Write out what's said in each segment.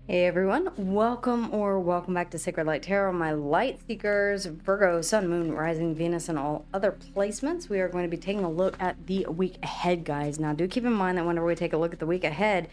Hey everyone, welcome back to Sacred Light Tarot, my light seekers, Virgo, Sun, Moon, Rising, Venus, and all other placements. We are going to be taking a look at the week ahead, guys. Now, do keep in mind that whenever we take a look at the week ahead,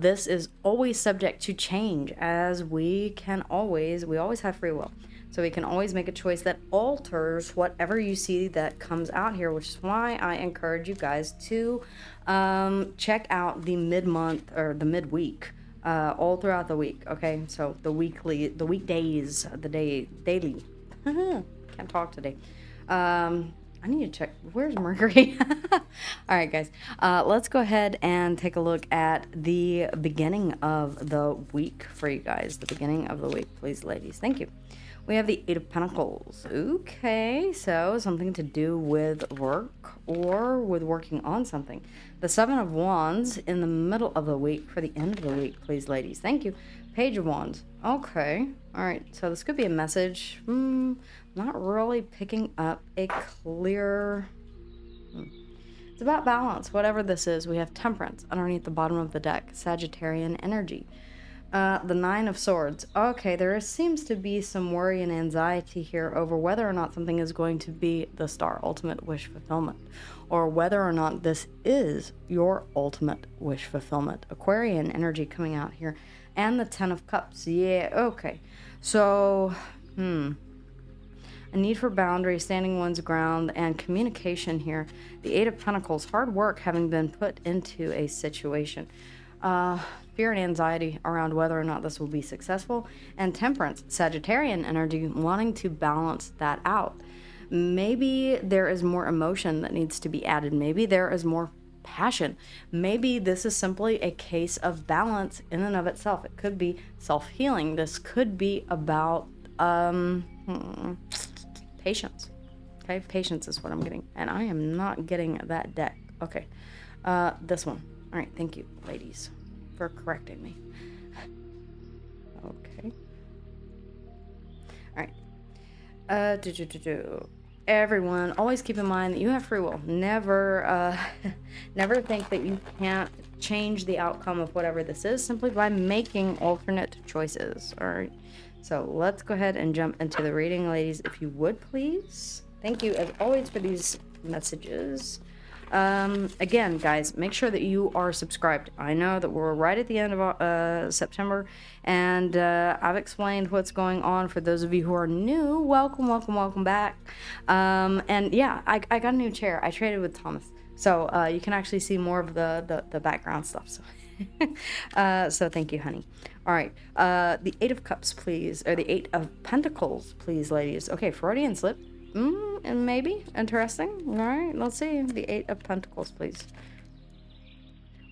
this is always subject to change, as we always have free will. So we can always make a choice that alters whatever you see that comes out here, which is why I encourage you guys to check out the mid-month or the midweek all throughout the week. Okay, so the weekdays, daily. Can't talk today. I need to check. Where's Mercury? All right, guys. Let's go ahead and take a look at the beginning of the week for you guys. The beginning of the week, please, ladies. Thank you. We have the Eight of Pentacles. Okay, so something to do with work or with working on something. The Seven of Wands in the middle of the week for the end of the week, please, ladies. Thank you. Page of Wands. Okay. All right, so this could be a message. Not really picking up a clear... It's about balance, whatever this is. We have Temperance underneath the bottom of the deck. Sagittarian energy. The Nine of Swords. Okay, there seems to be some worry and anxiety here over whether or not something is going to be the star, ultimate wish fulfillment, or whether or not this is your ultimate wish fulfillment. Aquarian energy coming out here. And the Ten of Cups. Yeah, okay. So, a need for boundaries, standing one's ground, and communication here. The Eight of Pentacles, hard work having been put into a situation. Fear and anxiety around whether or not this will be successful. And Temperance, Sagittarian energy, wanting to balance that out. Maybe there is more emotion that needs to be added. Maybe there is more passion. Maybe this is simply a case of balance in and of itself. It could be self-healing. This could be about patience. Okay, patience is what I'm getting, and I am not getting that deck. Okay, this one. All right, thank you, ladies, for correcting me. Okay. All right. Everyone, always keep in mind that you have free will. Never, never think that you can't change the outcome of whatever this is simply by making alternate choices. All right. So let's go ahead and jump into the reading, ladies, if you would, please. Thank you, as always, for these messages. Again, guys, make sure that you are subscribed. I know that we're right at the end of September, and I've explained what's going on. For those of you who are new, welcome back. And yeah, I got a new chair. I traded with Thomas, so you can actually see more of the background stuff. So. So thank you, honey. All right, the Eight of Cups, please, or the Eight of Pentacles, please, ladies. Okay, Freudian slip. And maybe interesting. All right, let's see. The Eight of Pentacles, please.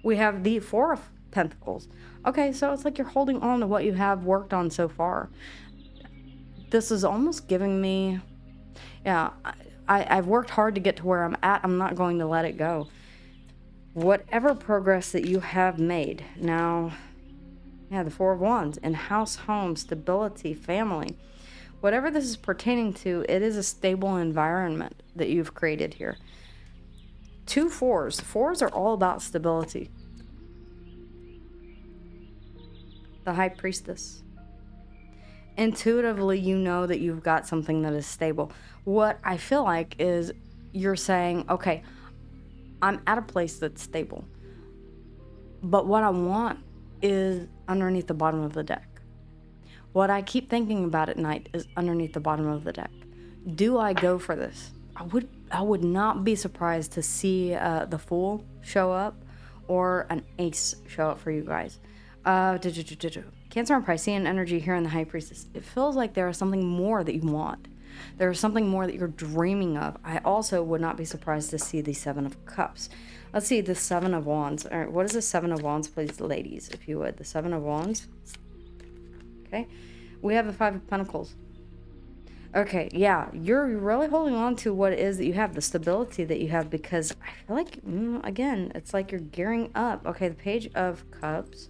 We have the Four of Pentacles. Okay, so it's like you're holding on to what you have worked on so far. This is almost giving me, yeah, I've worked hard to get to where I'm at. I'm not going to let it go. Whatever progress that you have made. Now, yeah, the Four of Wands in house, home, stability, family. Whatever this is pertaining to, it is a stable environment that you've created here. Two fours. Fours are all about stability. The High Priestess. Intuitively, you know that you've got something that is stable. What I feel like is you're saying, okay, I'm at a place that's stable, but what I want is underneath the bottom of the deck. What I keep thinking about at night is underneath the bottom of the deck. Do I go for this? I would not be surprised to see the Fool show up or an Ace show up for you guys. Cancer and Piscean energy here in the High Priestess. It feels like there is something more that you want. There is something more that you're dreaming of. I also would not be surprised to see the Seven of Cups. Let's see, the Seven of Wands. All right, what is the Seven of Wands, please, ladies, if you would? The Seven of Wands. Okay, we have the Five of Pentacles. Okay, yeah, you're really holding on to what it is that you have, the stability that you have, because I feel like, again, it's like you're gearing up. Okay, the Page of Cups.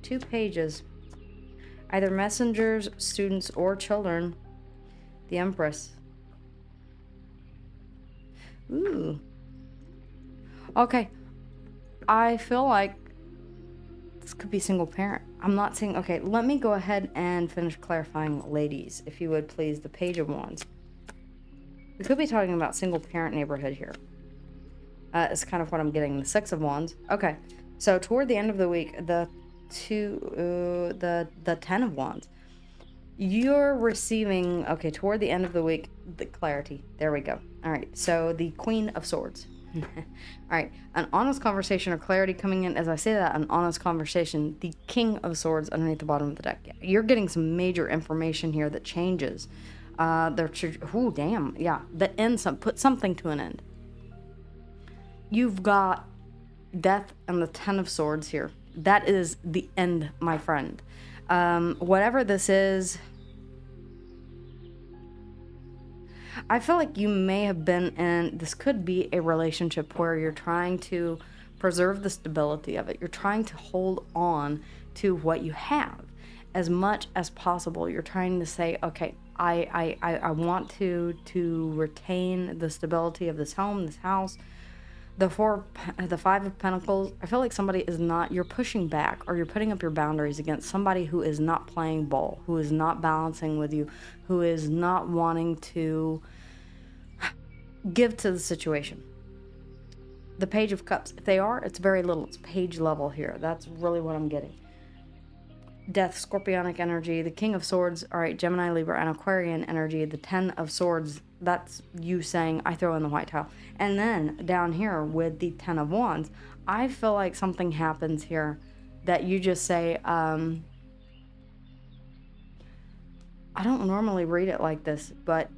2 pages. Either messengers, students, or children. The Empress. Ooh. Okay, I feel like This could be single parent. I'm not saying, okay, let me go ahead and finish clarifying, ladies, if you would please. The Page of Wands. We could be talking about single parent neighborhood here. It's kind of what I'm getting. The Six of Wands. Okay, so toward the end of the week, the Ten of Wands. You're receiving, okay, toward the end of the week, the clarity. There we go. All right, so the Queen of Swords. All right, an honest conversation or clarity coming in. As I say that, an honest conversation. The King of Swords underneath the bottom of the deck. You're getting some major information here that changes. Oh, damn, yeah. The end, put something to an end. You've got Death and the Ten of Swords here. That is the end, my friend. Whatever this is, I feel like you may have been in, this could be a relationship where you're trying to preserve the stability of it. You're trying to hold on to what you have as much as possible. You're trying to say, okay, I want to retain the stability of this home, this house. The Five of Pentacles, I feel like somebody is not, you're pushing back or you're putting up your boundaries against somebody who is not playing ball, who is not balancing with you, who is not wanting to give to the situation. The Page of Cups, if they are, it's very little. It's page level here. That's really what I'm getting. Death, Scorpionic energy. The King of Swords, all right, Gemini, Libra, and Aquarian energy. The Ten of Swords, that's you saying, I throw in the white towel. And then down here with the Ten of Wands, I feel like something happens here that you just say, I don't normally read it like this, but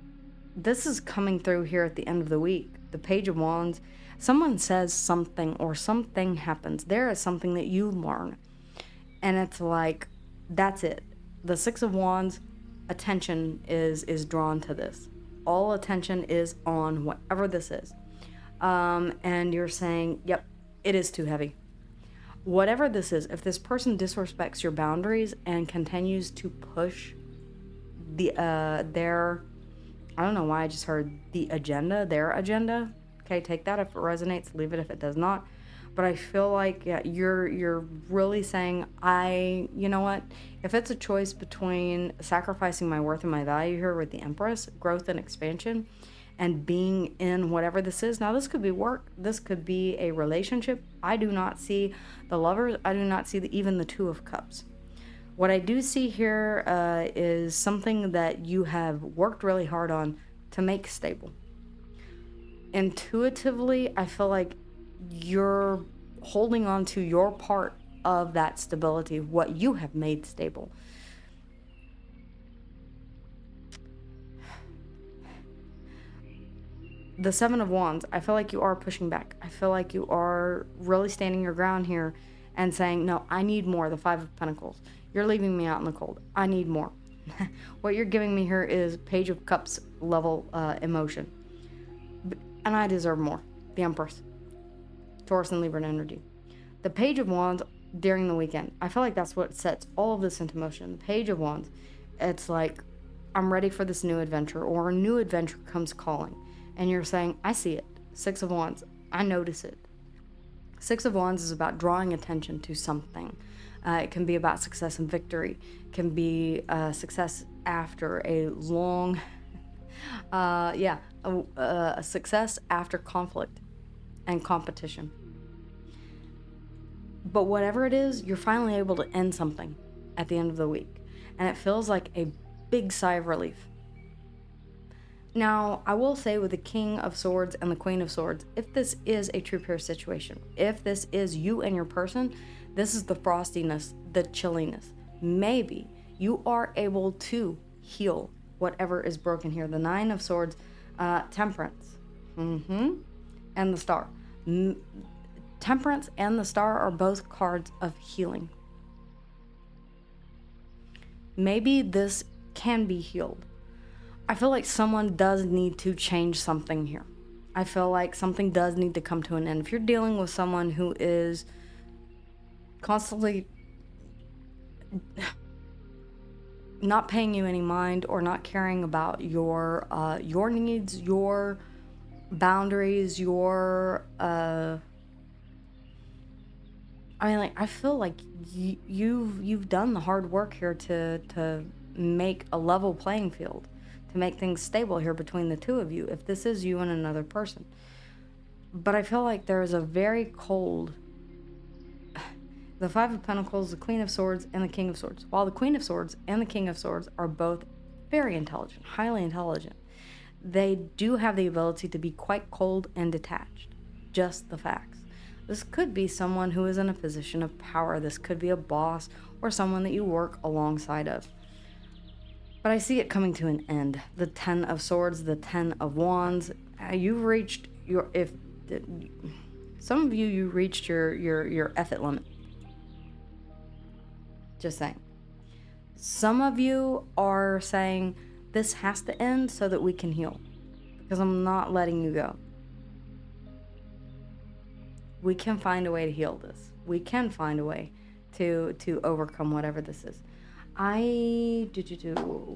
this is coming through here at the end of the week. The Page of Wands, someone says something or something happens. There is something that you learn. And it's like, that's it. The Six of Wands, attention is drawn to this. All attention is on whatever this is. And you're saying, yep, it is too heavy. Whatever this is, if this person disrespects your boundaries and continues to push their, I don't know why I just heard the agenda, their agenda. Okay, take that if it resonates, leave it if it does not. But I feel like, yeah, you're really saying, you know what? If it's a choice between sacrificing my worth and my value here with the Empress, growth and expansion, and being in whatever this is. Now, this could be work. This could be a relationship. I do not see the Lovers. I do not see even the Two of Cups. What I do see here is something that you have worked really hard on to make stable. Intuitively, I feel like you're holding on to your part of that stability, what you have made stable. The Seven of Wands, I feel like you are pushing back. I feel like you are really standing your ground here and saying, no, I need more. The Five of Pentacles. You're leaving me out in the cold. I need more. What you're giving me here is Page of Cups level emotion. And I deserve more. The Empress. Taurus and Libra energy. The Page of Wands during the weekend. I feel like that's what sets all of this into motion. The Page of Wands. It's like, I'm ready for this new adventure, or a new adventure comes calling. And you're saying, I see it. Six of Wands. I notice it. Six of Wands is about drawing attention to something. It can be about success and victory. It can be success after a long, a success after conflict and competition. But whatever it is, you're finally able to end something at the end of the week. And it feels like a big sigh of relief. Now, I will say with the King of Swords and the Queen of Swords, if this is a true pair situation, if this is you and your person, this is the frostiness, the chilliness. Maybe you are able to heal whatever is broken here. The Nine of Swords, Temperance, and the Star. Temperance and the Star are both cards of healing. Maybe this can be healed. I feel like someone does need to change something here. I feel like something does need to come to an end. If you're dealing with someone who is constantly not paying you any mind or not caring about your needs, your boundaries, your I mean, like, I feel like you've done the hard work here to make a level playing field, to make things stable here between the two of you, if this is you and another person. But I feel like there is a very cold, the Five of Pentacles, the Queen of Swords, and the King of Swords. While the Queen of Swords and the King of Swords are both very intelligent, highly intelligent, they do have the ability to be quite cold and detached. Just the facts. This could be someone who is in a position of power. This could be a boss or someone that you work alongside of. But I see it coming to an end. The Ten of Swords, the Ten of Wands. You've reached your, if some of you reached your effort limit. Just saying. Some of you are saying this has to end so that we can heal, because I'm not letting you go. We can find a way to heal this. We can find a way to overcome whatever this is.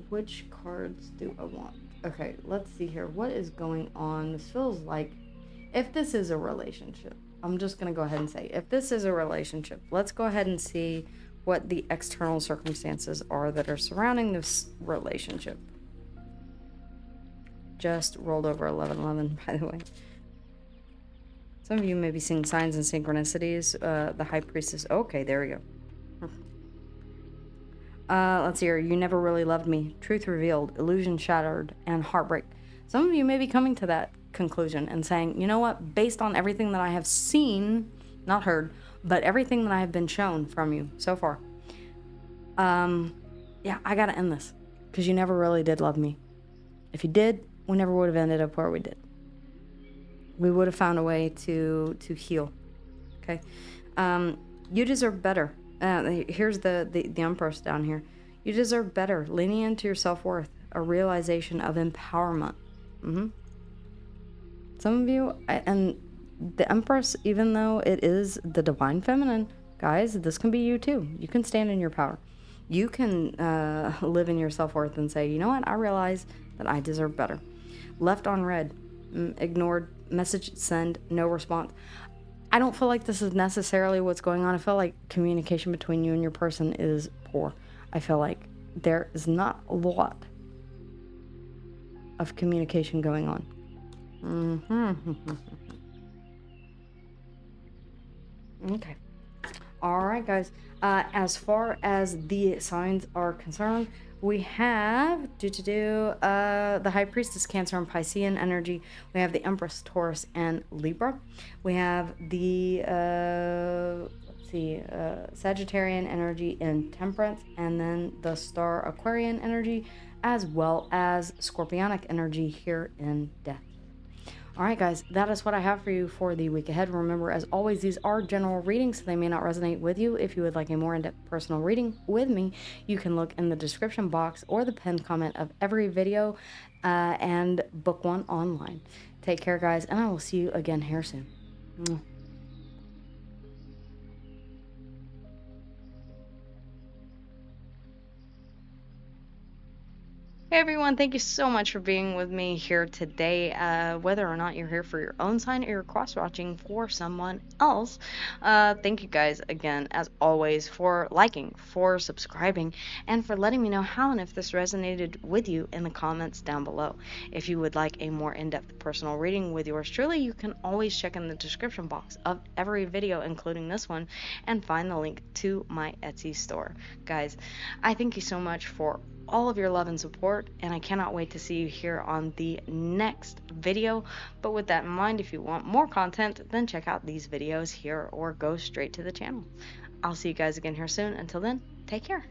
Which cards do I want? Okay, let's see here. What is going on? This feels like, if this is a relationship, I'm just going to go ahead and say, if this is a relationship, let's go ahead and see what the external circumstances are that are surrounding this relationship. Just rolled over 1111, by the way. Some of you may be seeing signs and synchronicities. The High Priestess. Okay, there we go. Let's see here. You never really loved me. Truth revealed. Illusion shattered. And heartbreak. Some of you may be coming to that conclusion and saying, you know what? Based on everything that I have seen, not heard, but everything that I have been shown from you so far, yeah, I gotta end this, because you never really did love me. If you did, we never would have ended up where we did. We would have found a way to heal. Okay, you deserve better. Here's the Empress down here. You deserve better. Leaning into your self-worth, a realization of empowerment. Some of you, and the Empress, even though it is the divine feminine, guys, this can be you too. You can stand in your power. You can live in your self-worth and say, you know what, I realize that I deserve better. Left on red, ignored, message send, no response. I don't feel like this is necessarily what's going on. I feel like communication between you and your person is poor. I feel like there is not a lot of communication going on. Okay. All right, guys. As far as the signs are concerned, we have the High Priestess, Cancer and Piscean energy. We have the Empress, Taurus and Libra. We have the Sagittarian energy in Temperance, and then the Star Aquarian energy, as well as Scorpionic energy here in Death. All right, guys, that is what I have for you for the week ahead. Remember, as always, these are general readings, so they may not resonate with you. If you would like a more in-depth personal reading with me, you can look in the description box or the pinned comment of every video and book one online. Take care, guys, and I will see you again here soon. Hey everyone, thank you so much for being with me here today. Whether or not you're here for your own sign or you're cross-watching for someone else, thank you guys again, as always, for liking, for subscribing, and for letting me know how and if this resonated with you in the comments down below. If you would like a more in-depth personal reading with yours truly, you can always check in the description box of every video, including this one, and find the link to my Etsy store. Guys, I thank you so much for all of your love and support, and I cannot wait to see you here on the next video. But with that in mind, if you want more content, then check out these videos here or go straight to the channel. I'll see you guys again here soon. Until then, take care.